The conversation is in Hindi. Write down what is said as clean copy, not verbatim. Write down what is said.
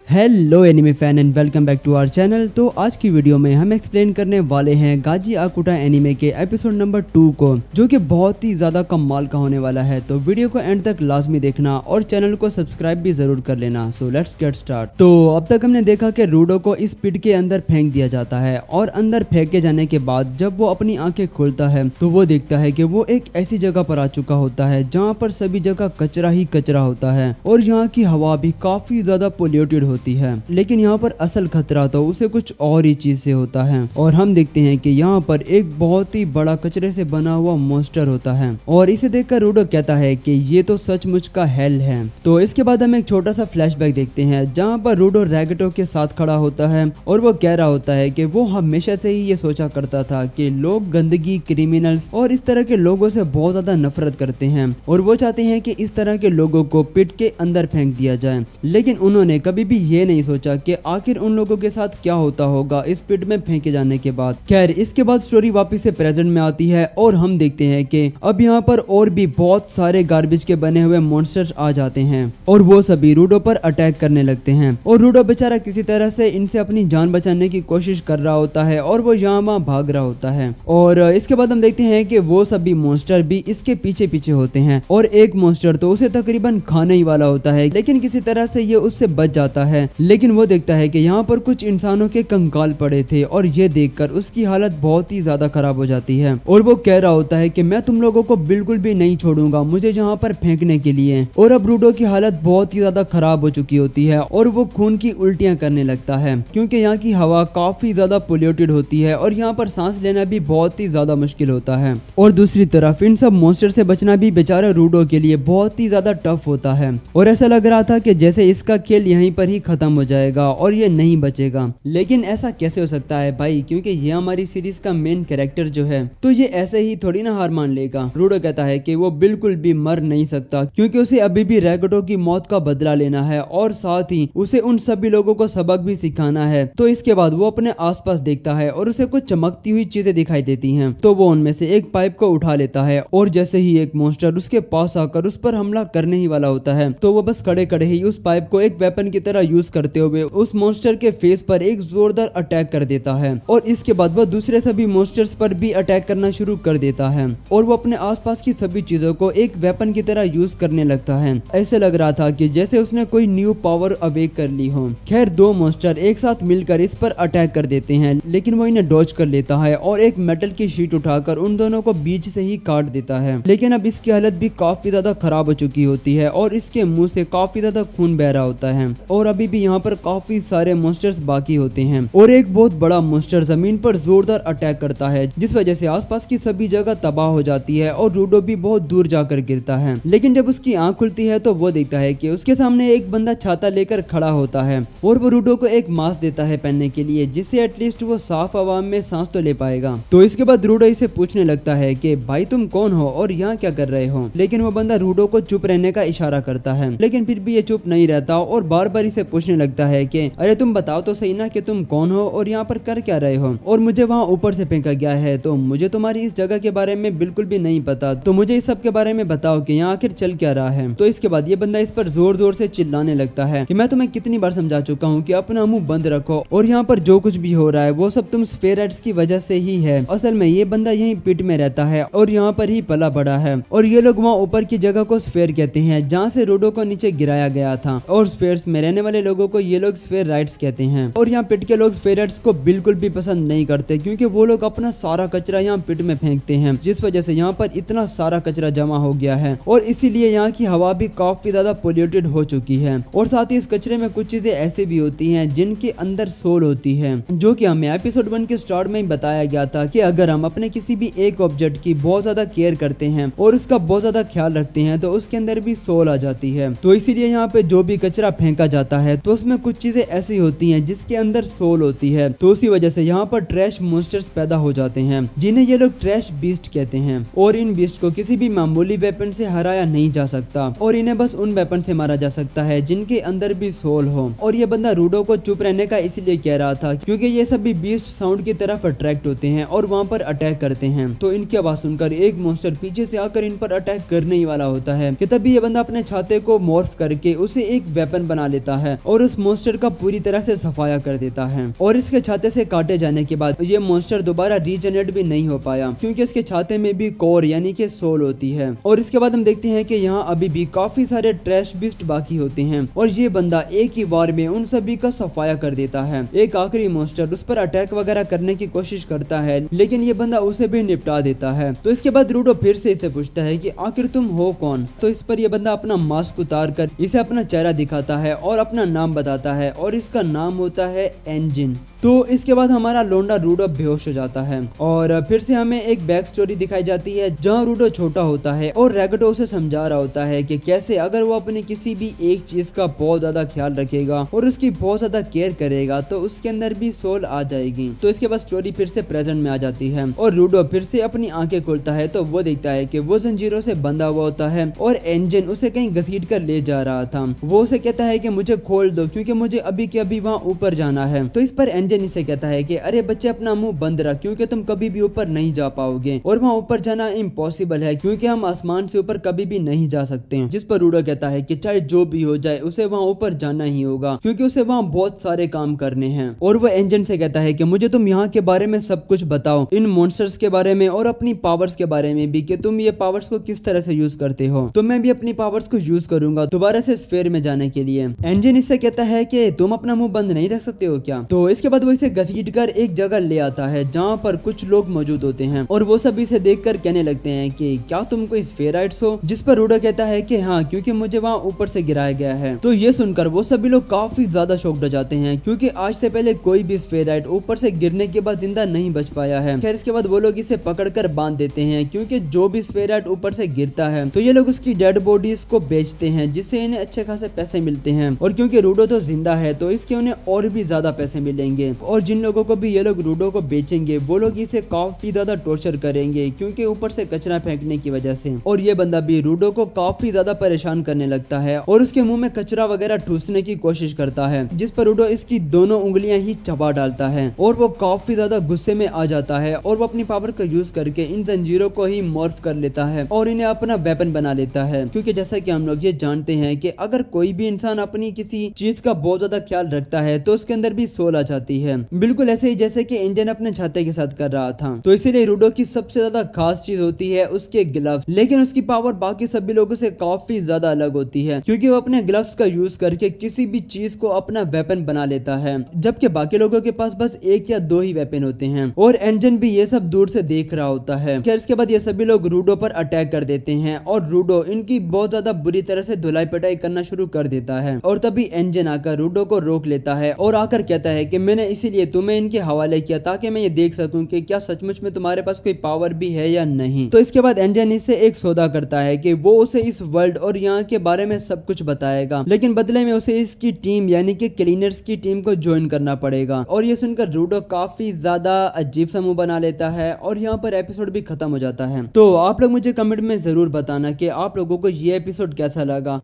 Hello anime fan and welcome back to our channel. तो आज की वीडियो में हम एक्सप्लेन करने वाले हैं गाजी आकुटा एनिमे के एपिसोड नंबर 2 को, जो कि बहुत ही ज्यादा कमाल का होने वाला है। तो वीडियो को एंड तक लाजमी देखना और चैनल को सब्सक्राइब भी जरूर कर लेना। So let's get start. तो अब तक हमने देखा कि रूडो को इस पिट के अंदर फेंक दिया जाता है और अंदर फेंके जाने के बाद जब वो अपनी आंखें खोलता है तो वो देखता है कि वो एक ऐसी जगह पर आ चुका होता है जहाँ पर सभी जगह कचरा ही कचरा होता है और यहाँ की हवा भी काफी ज्यादा पोल्यूटेड होती है। लेकिन यहाँ पर असल खतरा तो उसे कुछ और ही चीज से होता है और हम देखते हैं कि यहाँ पर एक बहुत ही बड़ा कचरे से बना हुआ मॉन्स्टर होता है और इसे देखकर रूडो कहता है कि ये तो सचमुच का हेल है। तो इसके बाद हम एक छोटा सा फ्लैशबैक देखते हैं जहाँ पर रूडो रैगेटो के साथ खड़ा होता है और वो कह रहा होता है कि वो हमेशा से ही ये सोचा करता था कि लोग गंदगी, क्रिमिनल्स और इस तरह के लोगों से बहुत ज्यादा नफरत करते हैं और वो चाहते हैं कि इस तरह के लोगों को पिट के अंदर फेंक दिया जाए। लेकिन उन्होंने कभी भी ये नहीं सोचा कि आखिर उन लोगों के साथ क्या होता होगा इस पिट में फेंके जाने के बाद। खैर, इसके बाद स्टोरी वापस से प्रेजेंट में आती है और हम देखते हैं कि अब यहाँ पर और भी बहुत सारे गार्बेज के बने हुए मॉन्स्टर्स आ जाते हैं और वो सभी रूडो पर अटैक करने लगते हैं और रूडो बेचारा किसी तरह से इनसे अपनी जान बचाने की कोशिश कर रहा होता है और वो यहाँ वहाँ भाग रहा होता है। और इसके बाद हम देखते हैं कि वो सभी मॉन्स्टर भी इसके पीछे पीछे होते हैं और एक मॉन्स्टर तो उसे तकरीबन खाने ही वाला होता है, लेकिन किसी तरह से ये उससे बच जाता है। लेकिन वो देखता है कि यहाँ पर कुछ इंसानों के कंकाल पड़े थे और ये देखकर उसकी हालत बहुत ही ज्यादा खराब हो जाती है और वो कह रहा होता है कि मैं तुम लोगों को बिल्कुल भी नहीं छोड़ूंगा मुझे यहाँ पर फेंकने के लिए। और अब रूडो की हालत बहुत ही ज्यादा खराब हो चुकी होती है और वो खून की उल्टियां करने लगता है क्योंकि यहाँ की हवा काफी ज्यादा पोल्यूटेड होती है और यहाँ पर सांस लेना भी बहुत ही ज्यादा मुश्किल होता है। और दूसरी तरफ इन सब मॉन्स्टर से बचना भी बेचारा रूडो के लिए बहुत ही ज्यादा टफ होता है और ऐसा लग रहा था कि जैसे इसका खेल यहीं पर ही खत्म हो जाएगा और ये नहीं बचेगा। लेकिन ऐसा कैसे हो सकता है भाई, क्योंकि ये हमारी सीरीज का मेन कैरेक्टर जो है तो ये ऐसे ही थोड़ी ना हार मान लेगा। रूडो कहता है कि वो बिल्कुल भी मर नहीं सकता क्योंकि उसे अभी भी रैगेटो की मौत का बदला लेना है और साथ ही उसे उन सभी लोगों को सबक भी सिखाना है। तो इसके बाद वो अपने आसपास देखता है और उसे कुछ चमकती हुई चीजें दिखाई देती हैं। तो वो उनमें से एक पाइप को उठा लेता है और जैसे ही एक मॉन्स्टर उसके पास आकर उस पर हमला करने ही वाला होता है तो वो बस खड़े खड़े ही उस पाइप को एक वेपन की तरह यूज करते हुए उस मॉन्स्टर के फेस पर एक जोरदार अटैक कर देता है और इसके बाद वो दूसरे सभी मॉन्स्टर्स पर भी अटैक करना शुरू कर देता है और वो अपने आसपास की सभी चीजों को एक वेपन की तरह यूज करने लगता है। ऐसे लग रहा था कि जैसे उसने कोई न्यू पावर अवेक कर ली हो। खैर, दो मॉन्स्टर एक साथ मिलकर इस पर अटैक कर देते हैं लेकिन वो इन्हें डॉज कर लेता है और एक मेटल की शीट उठाकर उन दोनों को बीच से ही काट देता है। लेकिन अब इसकी हालत भी काफी ज्यादा खराब हो चुकी होती है और इसके मुंह से काफी ज्यादा खून बह रहा होता है और अभी भी यहाँ पर काफी सारे मॉन्स्टर्स बाकी होते हैं और एक बहुत बड़ा मॉन्स्टर जमीन पर जोरदार अटैक करता है जिस वजह से आसपास की सभी जगह तबाह हो जाती है और रूडो भी बहुत दूर जाकर गिरता है। लेकिन जब उसकी आंख खुलती है तो वो देखता है कि उसके सामने एक बंदा छाता लेकर खड़ा होता है और वो रूडो को एक मास्क देता है पहनने के लिए जिससे एटलीस्ट वो साफ हवा में सांस तो ले पाएगा। तो इसके बाद रूडो इसे पूछने लगता है कि भाई तुम कौन हो और यहाँ क्या कर रहे हो। लेकिन वो बंदा रूडो को चुप रहने का इशारा करता है लेकिन फिर भी ये चुप नहीं रहता और बार बार इसे पूछने लगता है कि अरे तुम बताओ तो सही ना कि तुम कौन हो और यहाँ पर कर क्या रहे हो और मुझे वहाँ ऊपर से फेंका गया है तो मुझे तुम्हारी इस जगह के बारे में बिल्कुल भी नहीं पता, तो मुझे इस सब के बारे में बताओ कि यहाँ आखिर चल क्या रहा है। तो इसके बाद ये बंदा इस पर जोर जोर से चिल्लाने लगता है कि मैं तुम्हें कितनी बार समझा चुका हूँ कि अपना मुंह बंद रखो और यहाँ पर जो कुछ भी हो रहा है वो सब तुम स्फेराइट्स की वजह से ही है। असल में ये बंदा यही पिट में रहता है और यहाँ पर ही पला बड़ा है और ये लोग वहाँ ऊपर की जगह को स्फेयर कहते हैं जहाँ से रूडो को नीचे गिराया गया था और स्फेयर्स में रहने वाले लोगों को ये लोग स्फेराइट्स कहते हैं। और यहाँ पिट के लोग स्फेराइट्स को बिल्कुल भी पसंद नहीं करते क्योंकि वो लोग अपना सारा कचरा यहाँ पिट में फेंकते हैं जिस वजह से यहाँ पर इतना सारा कचरा जमा हो गया है और इसीलिए यहाँ की हवा भी काफी ज्यादा पोल्यूटेड हो चुकी है। और साथ ही इस कचरे में कुछ चीजें ऐसी भी होती हैं जिनके अंदर सोल होती है, जो कि हमें एपिसोड 1 के स्टार्ट में ही बताया गया था कि अगर हम अपने किसी भी एक ऑब्जेक्ट की बहुत ज्यादा केयर करते हैं और उसका बहुत ज्यादा ख्याल रखते हैं तो उसके अंदर भी सोल आ जाती है। तो इसीलिए यहाँ पे जो भी कचरा फेंका जाता है तो उसमें कुछ चीजें ऐसी होती हैं जिसके अंदर सोल होती है। तो उसी वजह से यहाँ पर ट्रैश मॉन्स्टर्स पैदा हो जाते हैं जिन्हें ये लोग ट्रैश बीस्ट कहते हैं और इन बीस्ट को किसी भी मामूली वेपन से हराया नहीं जा सकता और इन्हें बस उन वेपन से मारा जा सकता है जिनके अंदर भी सोल हो। और ये बंदा रूडो को चुप रहने का इसलिए कह रहा था क्योंकि ये सभी बीस्ट साउंड की तरफ अट्रैक्ट होते हैं और वहाँ पर अटैक करते हैं। तो इनकी आवाज सुनकर एक मॉन्स्टर पीछे से आकर इन पर अटैक करने ही वाला होता है कि तभी ये बंदा अपने छाते को मॉर्फ करके उसे एक वेपन बना लेता है है और उस मॉन्स्टर का पूरी तरह से सफाया कर देता है। और इसके छाते से काटे जाने के बाद ये मॉन्स्टर दोबारा रीजनरेट भी नहीं हो पाया, क्योंकि इसके छाते में भी कोर यानी कि सोल होती है। और इसके बाद हम देखते हैं कि यहाँ अभी भी काफी सारे ट्रैश बिस्ट बाकी होते हैं और ये बंदा एक ही बार में उन सभी का सफाया कर देता है। एक आखिरी मॉन्स्टर उस पर अटैक वगैरह करने की कोशिश करता है, लेकिन ये बंदा उसे भी निपटा देता है। तो इसके बाद रूडो फिर से इसे पूछता है कि आखिर तुम हो कौन। तो इस पर यह बंदा अपना मास्क उतार कर इसे अपना चेहरा दिखाता है और अपना नाम बताता है और इसका नाम होता है एंजिन। तो इसके बाद हमारा लोंडा रूडो बेहोश हो जाता है और फिर से हमें एक बैक स्टोरी दिखाई जाती है जहाँ रूडो छोटा होता है और रैगडो उसे समझा रहा होता है कि कैसे अगर वो अपने किसी भी एक चीज का बहुत ज्यादा ख्याल रखेगा और उसकी बहुत ज्यादा केयर करेगा तो उसके अंदर भी सोल आ जाएगी। तो इसके बाद स्टोरी फिर से प्रेजेंट में आ जाती है और रूडो फिर से अपनी आंखें खोलता है तो वो देखता है कि वो जंजीरों से बंधा हुआ होता है और एंजिन उसे कहीं घसीट कर ले जा रहा था। वो उसे कहता है कि मुझे खोल दो क्योंकि मुझे अभी के अभी वहाँ ऊपर जाना है। तो इस पर एंजिन इसे कहता है कि अरे बच्चे अपना मुंह बंद रख क्योंकि तुम कभी भी ऊपर नहीं जा पाओगे और वहाँ ऊपर जाना इम्पॉसिबल है क्योंकि हम आसमान से ऊपर कभी भी नहीं जा सकते। जिस पर रूडो कहता है कि चाहे जो भी हो जाए उसे वहाँ ऊपर जाना ही होगा क्योंकि उसे वहाँ बहुत सारे काम करने हैं। और वो एंजिन से कहता है कि मुझे तुम यहाँ के बारे में सब कुछ बताओ, इन मॉन्स्टर्स के बारे में और अपनी पावर्स के बारे में भी कि तुम ये पावर्स को किस तरह से यूज करते हो। तो मैं भी अपनी पावर्स को यूज करूंगा दोबारा से स्फीयर में जाने के लिए। एंजिन इससे कहता है कि तुम अपना मुंह बंद नहीं रख सकते हो क्या। तो इसके बाद वो इसे घसीट कर एक जगह ले आता है जहाँ पर कुछ लोग मौजूद होते हैं और वो सब इसे देखकर कहने लगते हैं कि क्या तुम कोई स्फेराइट्स हो। जिस पर रूडो कहता है कि हाँ, क्योंकि मुझे वहाँ ऊपर से गिराया गया है। तो ये सुनकर वो सभी लोग काफी ज्यादा शॉक्ड हो जाते हैं क्योंकि आज से पहले कोई भी स्फेराइट ऊपर से गिरने के बाद जिंदा नहीं बच पाया है। खैर इसके बाद वो लोग इसे पकड़कर बांध देते हैं क्योंकि जो भी स्फेराइट ऊपर से गिरता है तो ये लोग उसकी डेड बॉडीज को बेचते हैं जिससे इन्हें अच्छे खासे पैसे मिलते हैं। और क्योंकि रूडो तो जिंदा है तो इसके उन्हें और भी ज्यादा पैसे मिलेंगे और जिन लोगों को भी ये लोग रूडो को बेचेंगे वो लोग इसे काफी ज्यादा टॉर्चर करेंगे क्योंकि ऊपर से कचरा फेंकने की वजह से। और ये बंदा भी रूडो को काफी ज्यादा परेशान करने लगता है और उसके मुंह में कचरा वगैरह ठूसने की कोशिश करता है, जिस पर रूडो इसकी दोनों उंगलियां ही चबा डालता है और वो काफी ज्यादा गुस्से में आ जाता है और वो अपनी पावर का यूज करके इन जंजीरों को ही मॉर्फ कर लेता है और इन्हें अपना वेपन बना लेता है। क्योंकि जैसा कि हम लोग ये जानते हैं कि अगर कोई भी इंसान अपनी किसी चीज का बहुत ज्यादा ख्याल रखता है तो उसके अंदर भी सोल आ जाती है, बिल्कुल ऐसे ही जैसे कि इंजन अपने छाते के साथ कर रहा था। तो इसीलिए रूडो की सबसे ज्यादा खास चीज होती है उसके ग्लव्स, लेकिन उसकी पावर बाकी सभी लोगों से काफी ज्यादा अलग होती है क्योंकि वो अपने ग्लव्स का यूज करके किसी भी चीज को अपना वेपन बना लेता है, जबकि बाकी लोगों के पास बस एक या दो ही वेपन होते हैं और एंजन भी ये सब दूर से देख रहा होता है। खैर इसके बाद ये सभी लोग रूडो पर अटैक कर देते हैं और रूडो इनकी बहुत ज्यादा बुरी तरह से धुलाई पिटाई करना शुरू कर देता है। और तभी एंजन आकर रूडो को रोक लेता है और आकर कहता है कि मैंने इसीलिए तुम्हें इनके हवाले किया ताकि मैं ये देख सकूं कि क्या सचमुच में तुम्हारे पास कोई पावर भी है या नहीं। तो इसके बाद एंजन इससे एक सौदा करता है कि वो उसे इस वर्ल्ड और यहाँ के बारे में सब कुछ बताएगा, लेकिन बदले में उसे इसकी टीम यानी कि क्लीनर्स की टीम को ज्वाइन करना पड़ेगा। और ये सुनकर रूडो काफी ज्यादा अजीब सा मुंह बना लेता है और यहाँ पर एपिसोड भी खत्म हो जाता है। तो आप लोग मुझे कमेंट में जरूर बताना कि आप लोगों को ये एपिसोड कैसा लगा।